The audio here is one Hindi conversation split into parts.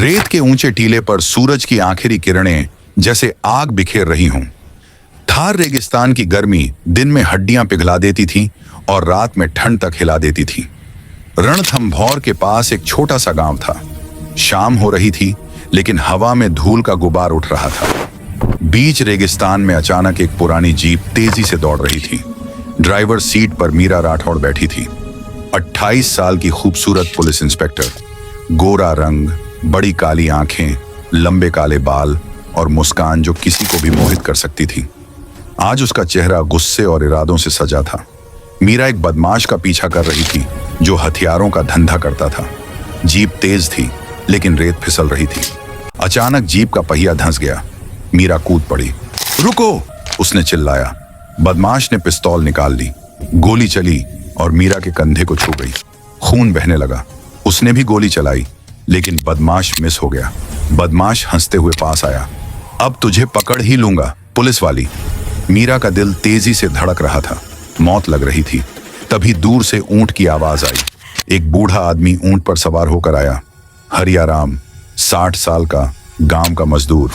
रेत के ऊंचे टीले पर सूरज की आखिरी किरणें जैसे आग बिखेर रही हों। थार रेगिस्तान की गर्मी दिन में हड्डियां पिघला देती थी और रात में ठंड तक हिला देती थी। रणथंभौर के पास एक छोटा सा गांव था। शाम हो रही थी, लेकिन हवा में धूल का गुबार उठ रहा था। बीच रेगिस्तान में अचानक एक पुरानी जीप तेजी से दौड़ रही थी। ड्राइवर सीट पर मीरा राठौड़ बैठी थी। 28 साल की खूबसूरत पुलिस इंस्पेक्टर, गोरा रंग, बड़ी काली आंखें, लंबे काले बाल और मुस्कान जो किसी को भी मोहित कर सकती थी। आज उसका चेहरा गुस्से और इरादों से सजा था। मीरा एक बदमाश का पीछा कर रही थी जो हथियारों का धंधा करता था। जीप तेज थी, लेकिन रेत फिसल रही थी। अचानक जीप का पहिया धंस गया। मीरा कूद पड़ी। रुको! उसने चिल्लाया। बदमाश ने पिस्तौल निकाल ली। गोली चली और मीरा के कंधे को छू गई। खून बहने लगा। उसने भी गोली चलाई, लेकिन बदमाश मिस हो गया। बदमाश हंसते हुए पास आया। अब तुझे पकड़ ही लूंगा, पुलिस वाली। मीरा का दिल तेजी से धड़क रहा था। मौत लग रही थी। तभी दूर से ऊंट की आवाज आई। एक बूढ़ा आदमी ऊंट पर सवार होकर आया। हरियाराम, 60 साल का, गांव का मजदूर।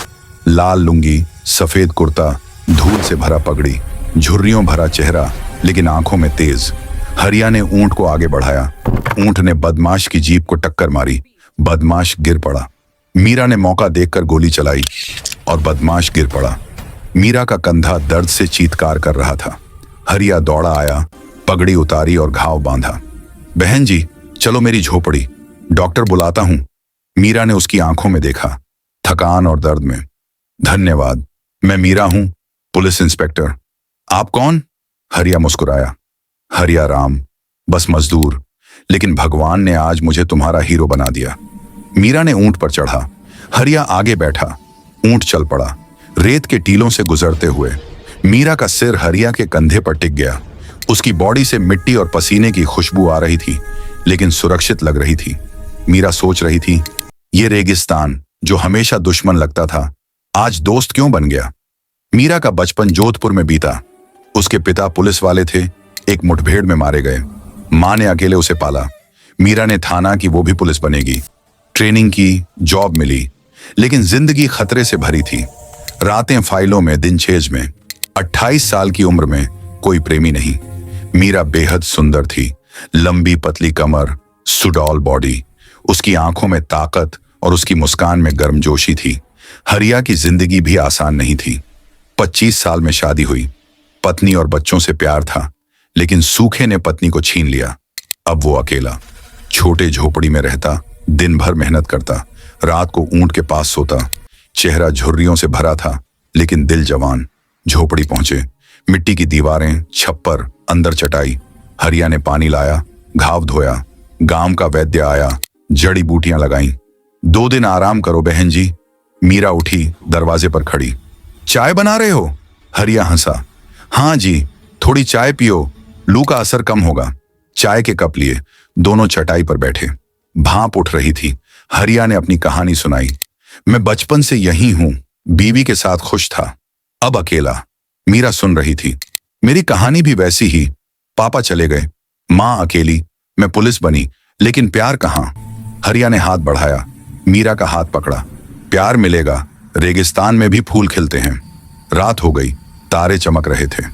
लाल लुंगी, सफेद कुर्ता, धूल से भरा पगड़ी, झुर्रियों भरा चेहरा, लेकिन आंखों में तेज। हरिया ने ऊंट को आगे बढ़ाया। ऊंट ने बदमाश की जीप को टक्कर मारी। बदमाश गिर पड़ा। मीरा ने मौका देखकर गोली चलाई और बदमाश गिर पड़ा। मीरा का कंधा दर्द से चीत्कार कर रहा था। हरिया दौड़ा आया, पगड़ी उतारी और घाव बांधा। बहन जी, चलो मेरी झोपड़ी, डॉक्टर बुलाता हूं। मीरा ने उसकी आंखों में देखा, थकान और दर्द में। धन्यवाद, मैं मीरा हूं, पुलिस इंस्पेक्टर। आप कौन? हरिया मुस्कुराया। हरिया राम, बस मजदूर, लेकिन भगवान ने आज मुझे तुम्हारा हीरो बना दिया। मीरा ने ऊंट पर चढ़ा। हरिया आगे बैठा। ऊंट चल पड़ा। रेत के टीलों से गुजरते हुए मीरा का सिर हरिया के कंधे पर टिक गया। उसकी बॉडी से मिट्टी और पसीने की खुशबू आ रही थी, लेकिन सुरक्षित लग रही थी। मीरा सोच रही थी, ये रेगिस्तान जो हमेशा दुश्मन लगता था, आज दोस्त क्यों बन गया। मीरा का बचपन जोधपुर में बीता। उसके पिता पुलिस वाले थे, एक मुठभेड़ में मारे गए। मां ने अकेले उसे पाला। मीरा ने ठाना कि वो भी पुलिस बनेगी। ट्रेनिंग की, जॉब मिली, लेकिन जिंदगी खतरे से भरी थी। रातें फाइलों में, दिन छेज में। 28 साल की उम्र में कोई प्रेमी नहीं। मीरा बेहद सुंदर थी। लंबी पतली कमर, सुडौल बॉडी, उसकी आंखों में ताकत और उसकी मुस्कान में गर्मजोशी थी। हरिया की जिंदगी भी आसान नहीं थी। 25 साल में शादी हुई। पत्नी और बच्चों से प्यार था, लेकिन सूखे ने पत्नी को छीन लिया। अब वो अकेला छोटे झोपड़ी में रहता, दिन भर मेहनत करता, रात को ऊंट के पास सोता। चेहरा झुर्रियों से भरा था, लेकिन दिल जवान। झोपड़ी पहुंचे। मिट्टी की दीवारें, छप्पर, अंदर चटाई। हरिया ने पानी लाया, घाव धोया। गांव का वैद्य आया, जड़ी बूटियां लगाई। 2 दिन आराम करो बहन जी। मीरा उठी, दरवाजे पर खड़ी। चाय बना रहे हो? हरिया हंसा। हाँ जी, थोड़ी चाय पियो, लू का असर कम होगा। चाय के कप लिए दोनों चटाई पर बैठे। भाप उठ रही थी। हरिया ने अपनी कहानी सुनाई। मैं बचपन से यहीं हूं, बीवी के साथ खुश था, अब अकेला। मीरा सुन रही थी। मेरी कहानी भी वैसी ही। पापा चले गए, मां अकेली, मैं पुलिस बनी, लेकिन प्यार कहां? हरिया ने हाथ बढ़ाया। मीरा का हाथ पकड़ा। प्यार मिलेगा, रेगिस्तान में भी फूल खिलते हैं। रात हो गई, तारे चमक रहे थे।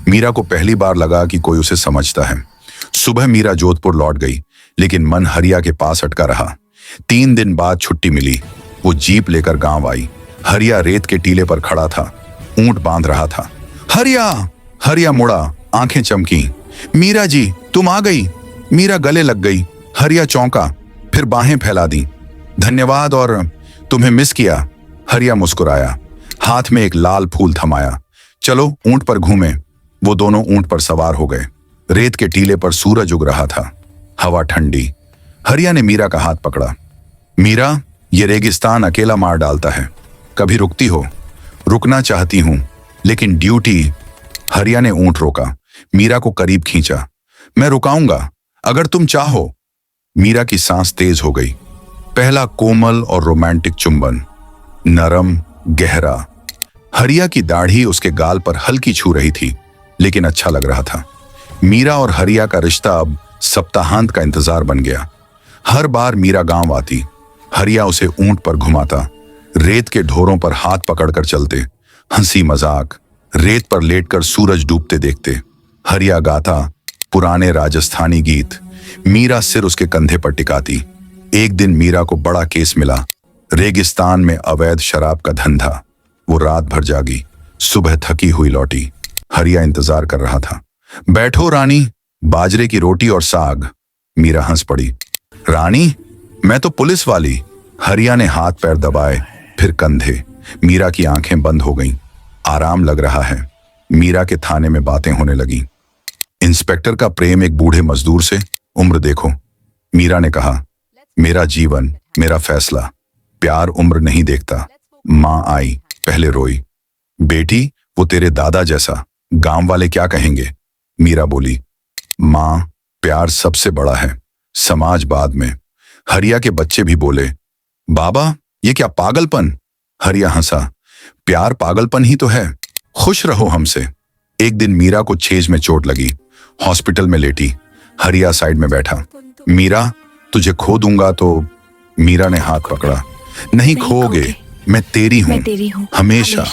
मीरा को पहली बार लगा कि कोई उसे समझता है। सुबह मीरा जोधपुर लौट गई, लेकिन मन हरिया के पास अटका रहा। 3 दिन बाद छुट्टी मिली। वो जीप लेकर गांव आई। हरिया रेत के टीले पर खड़ा था, ऊंट बांध रहा था। हरिया! हरिया मुड़ा, आंखें चमकी। मीरा जी, तुम आ गई। मीरा गले लग गई। हरिया चौंका, फिर बाहें फैला दी। धन्यवाद, और तुम्हें मिस किया। हरिया मुस्कुराया, हाथ में एक लाल फूल थमाया। चलो ऊंट पर घूमें। वो दोनों ऊंट पर सवार हो गए। रेत के टीले पर सूरज उग रहा था, हवा ठंडी। हरिया ने मीरा का हाथ पकड़ा। मीरा, ये रेगिस्तान अकेला मार डालता है, कभी रुकती हो? रुकना चाहती हूं, लेकिन ड्यूटी। हरिया ने ऊंट रोका, मीरा को करीब खींचा। मैं रुकाऊंगा, अगर तुम चाहो। मीरा की सांस तेज हो गई। पहला कोमल और रोमांटिक चुंबन, नरम, गहरा। हरिया की दाढ़ी उसके गाल पर हल्की छू रही थी, लेकिन अच्छा लग रहा था। मीरा और हरिया का रिश्ता अब सप्ताहांत का इंतजार बन गया। हर बार मीरा गांव आती, हरिया उसे ऊंट पर घुमाता, रेत के ढोरों पर हाथ पकड़कर चलते, हंसी मजाक, रेत पर लेटकर सूरज डूबते देखते। हरिया गाता पुराने राजस्थानी गीत, मीरा सिर उसके कंधे पर टिकाती। एक दिन मीरा को बड़ा केस मिला, रेगिस्तान में अवैध शराब का धंधा। वो रात भर जागी, सुबह थकी हुई लौटी। हरिया इंतजार कर रहा था। बैठो रानी, बाजरे की रोटी और साग। मीरा हंस पड़ी। रानी, मैं तो पुलिस वाली। हरिया ने हाथ पैर दबाए, फिर कंधे। मीरा की आंखें बंद हो गईं। आराम लग रहा है। मीरा के थाने में बातें होने लगी। इंस्पेक्टर का प्रेम एक बूढ़े मजदूर से, उम्र देखो। मीरा ने कहा, मेरा जीवन, मेरा फैसला। प्यार उम्र नहीं देखता। मां आई, पहले रोई। बेटी, वो तेरे दादा जैसा, गांव वाले क्या कहेंगे? मीरा बोली, मां, प्यार सबसे बड़ा है, समाज बाद में। हरिया के बच्चे भी बोले, बाबा, ये क्या पागलपन? हरिया हंसा, प्यार पागलपन ही तो है। खुश रहो हमसे। एक दिन मीरा को छेज में चोट लगी, हॉस्पिटल में लेटी। हरिया साइड में बैठा। मीरा, तुझे खो दूंगा तो? मीरा ने हाथ पकड़ा। नहीं खोओगे, मैं तेरी हूं, हमेशा।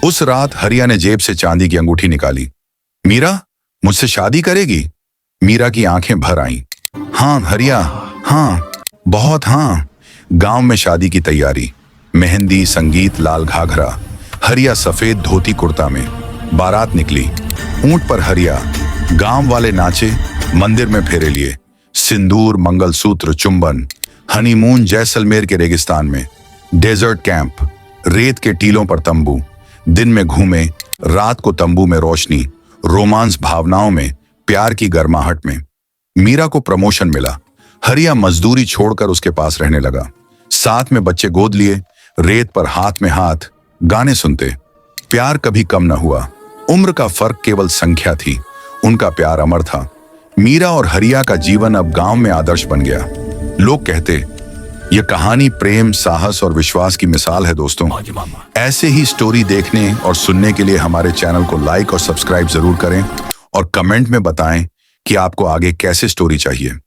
उस रात हरिया ने जेब से चांदी की अंगूठी निकाली। मीरा, मुझसे शादी करेगी? मीरा की आंखें भर आईं। हाँ हरिया, हाँ, बहुत हाँ। गांव में शादी की तैयारी, मेहंदी, संगीत, लाल घाघरा। हरिया सफेद धोती कुर्ता में। बारात निकली, ऊंट पर हरिया। गांव वाले नाचे, मंदिर में फेरे लिए। सिंदूर, मंगलसूत्र, चुंबन। हनीमून जैसलमेर के रेगिस्तान में। डेजर्ट कैंप, रेत के टीलों पर तंबू। दिन में घूमे, रात को तंबू में रोशनी। रोमांस भावनाओं में, प्यार की गर्माहट में। मीरा को प्रमोशन मिला। हरिया मजदूरी छोड़कर उसके पास रहने लगा। साथ में बच्चे गोद लिए, रेत पर हाथ में हाथ, गाने सुनते। प्यार कभी कम न हुआ। उम्र का फर्क केवल संख्या थी, उनका प्यार अमर था। मीरा और हरिया का जीवन अब गांव में आदर्श बन गया। लोग कहते, यह कहानी प्रेम, साहस और विश्वास की मिसाल है। दोस्तों, ऐसे ही स्टोरी देखने और सुनने के लिए हमारे चैनल को लाइक और सब्सक्राइब जरूर करें और कमेंट में बताएं कि आपको आगे कैसे स्टोरी चाहिए।